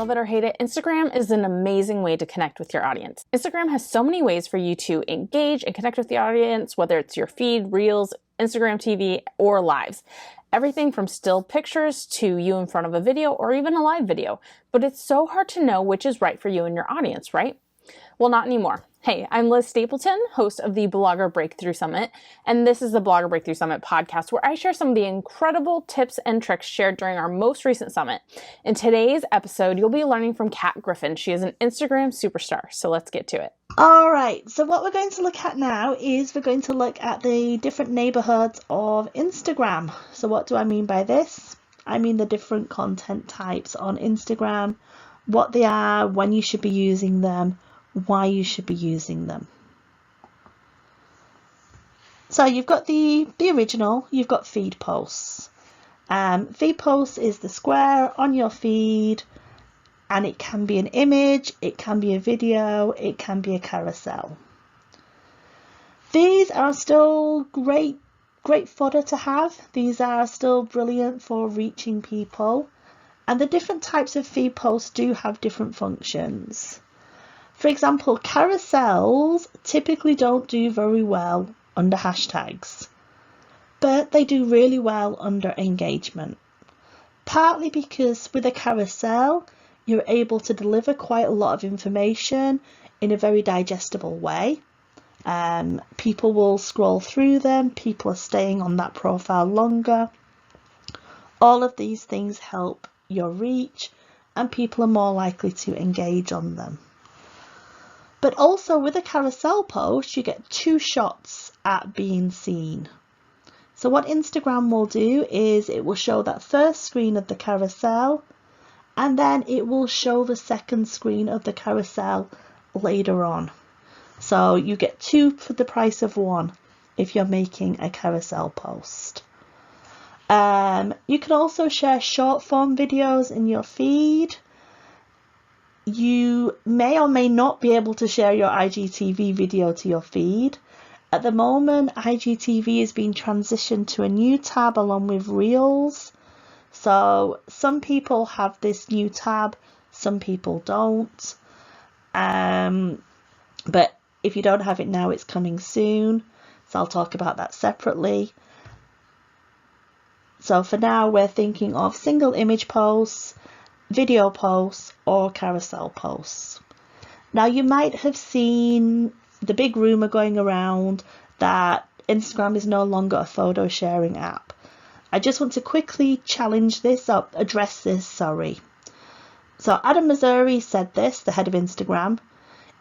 love it or hate it, Instagram is an amazing way to connect with your audience. Instagram has so many ways for you to engage and connect with the audience, whether it's your feed, Reels, Instagram TV, or Lives. Everything from still pictures to you in front of a video or even a live video. But it's so hard to know which is right for you and your audience, right? Well, not anymore. Hey, I'm Liz Stapleton, host of the Blogger Breakthrough Summit, and this is the Blogger Breakthrough Summit podcast where I share some of the incredible tips and tricks shared during our most recent summit. In today's episode, you'll be learning from Kat Griffin. She is an Instagram superstar, so let's get to it. All right, so what we're going to look at now is we're going to look at the different neighborhoods of Instagram. So what do I mean by this? I mean the different content types on Instagram, what they are, when you should be using them, why you should be using them. So you've got the original, you've got feed posts. Feed posts is the square on your feed, and it can be an image, it can be a video, it can be a carousel. These are still great fodder to have. These are still brilliant for reaching people, and the different types of feed posts do have different functions. For example, carousels typically don't do very well under hashtags, but they do really well under engagement. Partly because with a carousel, you're able to deliver quite a lot of information in a very digestible way. People will scroll through them, people are staying on that profile longer. All of these things help your reach, and people are more likely to engage on them. But also with a carousel post, you get two shots at being seen. So what Instagram will do is it will show that first screen of the carousel, and then it will show the second screen of the carousel later on. So you get two for the price of one if you're making a carousel post. You can also share short form videos in your feed. You may or may not be able to share your IGTV video to your feed. At the moment, IGTV is being transitioned to a new tab along with Reels. So some people have this new tab, some people don't. But if you don't have it now, it's coming soon. So I'll talk about that separately. So for now, we're thinking of single image posts, video posts, or carousel posts. Now you might have seen the big rumor going around that Instagram is no longer a photo sharing app. I just want to quickly address this. So Adam Mosseri said this, the head of Instagram,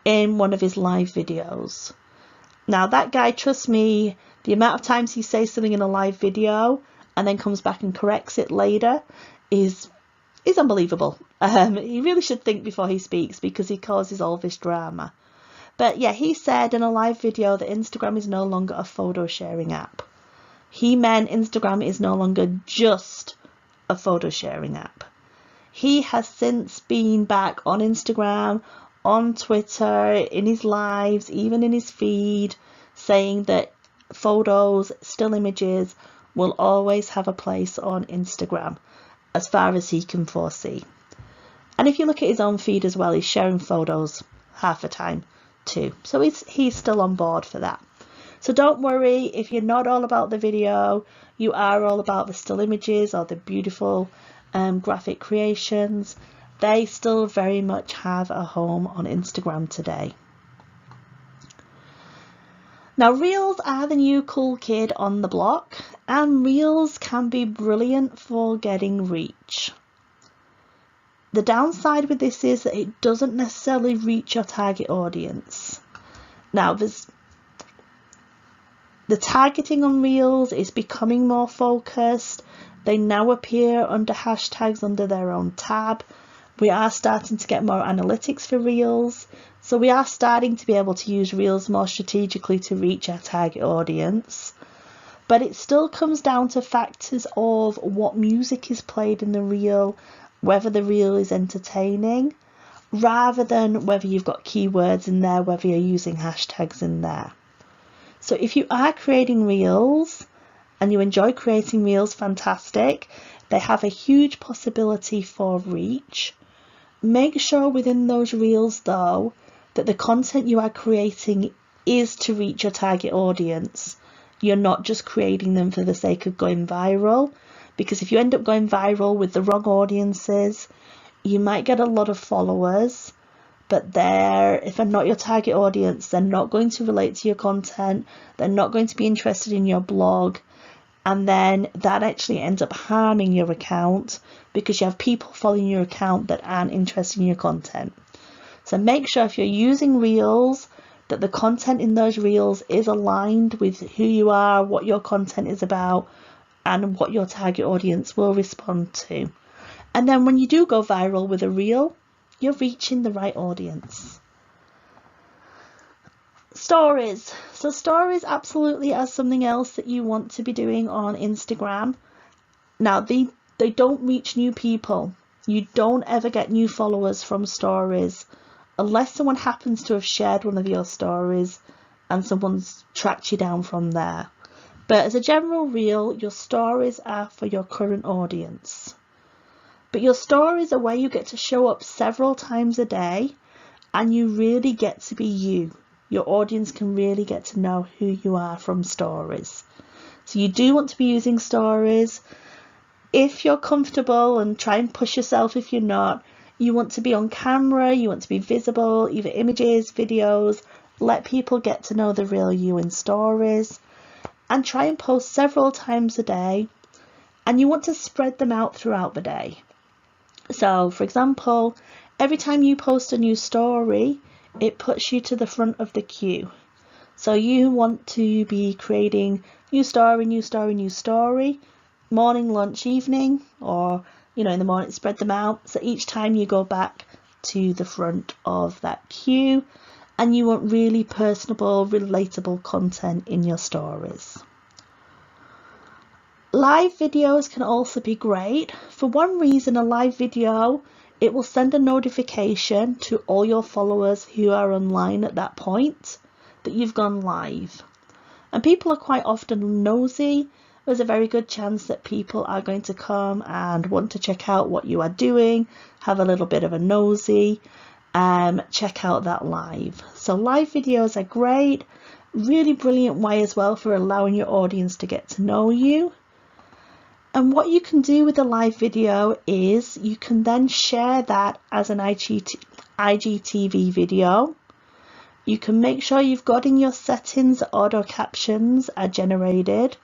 in one of his live videos. Now that guy, trust me, the amount of times he says something in a live video and then comes back and corrects it later is unbelievable. He really should think before he speaks because he causes all this drama. But yeah, he said in a live video that Instagram is no longer a photo sharing app. He meant Instagram is no longer just a photo sharing app. He has since been back on Instagram, on Twitter, in his lives, even in his feed, saying that photos, still images, will always have a place on Instagram, as far as he can foresee. And if you look at his own feed as well, he's sharing photos half the time too. So he's still on board for that. So don't worry if you're not all about the video, you are all about the still images or the beautiful graphic creations. They still very much have a home on Instagram today. Now, Reels are the new cool kid on the block, and Reels can be brilliant for getting reach. The downside with this is that it doesn't necessarily reach your target audience. Now, the targeting on Reels is becoming more focused. They now appear under hashtags under their own tab. We are starting to get more analytics for Reels. So we are starting to be able to use Reels more strategically to reach our target audience. But it still comes down to factors of what music is played in the reel, whether the reel is entertaining, rather than whether you've got keywords in there, whether you're using hashtags in there. So if you are creating reels and you enjoy creating reels, fantastic. They have a huge possibility for reach. Make sure within those reels though that the content you are creating is to reach your target audience. You're not just creating them for the sake of going viral, because if you end up going viral with the wrong audiences, you might get a lot of followers, but if they're not your target audience, they're not going to relate to your content, they're not going to be interested in your blog, and then that actually ends up harming your account because you have people following your account that aren't interested in your content. So make sure if you're using reels that the content in those reels is aligned with who you are, what your content is about, and what your target audience will respond to. And then when you do go viral with a reel, you're reaching the right audience. Stories. So stories absolutely are something else that you want to be doing on Instagram. Now, they don't reach new people. You don't ever get new followers from stories unless someone happens to have shared one of your stories and someone's tracked you down from there. But as a general rule, your stories are for your current audience. But your stories are where you get to show up several times a day and you really get to be you. Your audience can really get to know who you are from stories. So you do want to be using stories. If you're comfortable, and try and push yourself if you're not, you want to be on camera, you want to be visible, either images, videos, let people get to know the real you in stories, and try and post several times a day, and you want to spread them out throughout the day. So for example, every time you post a new story, it puts you to the front of the queue. So you want to be creating new story, new story, new story, morning, lunch, evening, or in the morning, spread them out. So each time you go back to the front of that queue, and you want really personable, relatable content in your stories. Live videos can also be great. For one reason, a live video, it will send a notification to all your followers who are online at that point that you've gone live. And people are quite often nosy. There's a very good chance that people are going to come and want to check out what you are doing, have a little bit of a nosy, check out that live. So live videos are great, really brilliant way as well for allowing your audience to get to know you. And what you can do with a live video is you can then share that as an IGTV video. You can make sure you've got in your settings auto captions are generated,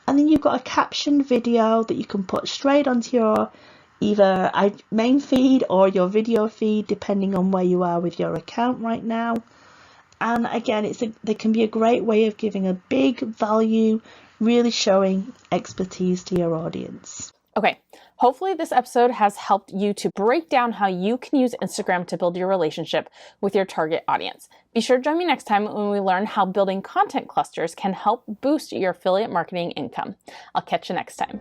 and then you've got a captioned video that you can put straight onto your either main feed or your video feed, depending on where you are with your account right now. And again, they can be a great way of giving a big value, really showing expertise to your audience. Okay, hopefully this episode has helped you to break down how you can use Instagram to build your relationship with your target audience. Be sure to join me next time when we learn how building content clusters can help boost your affiliate marketing income. I'll catch you next time.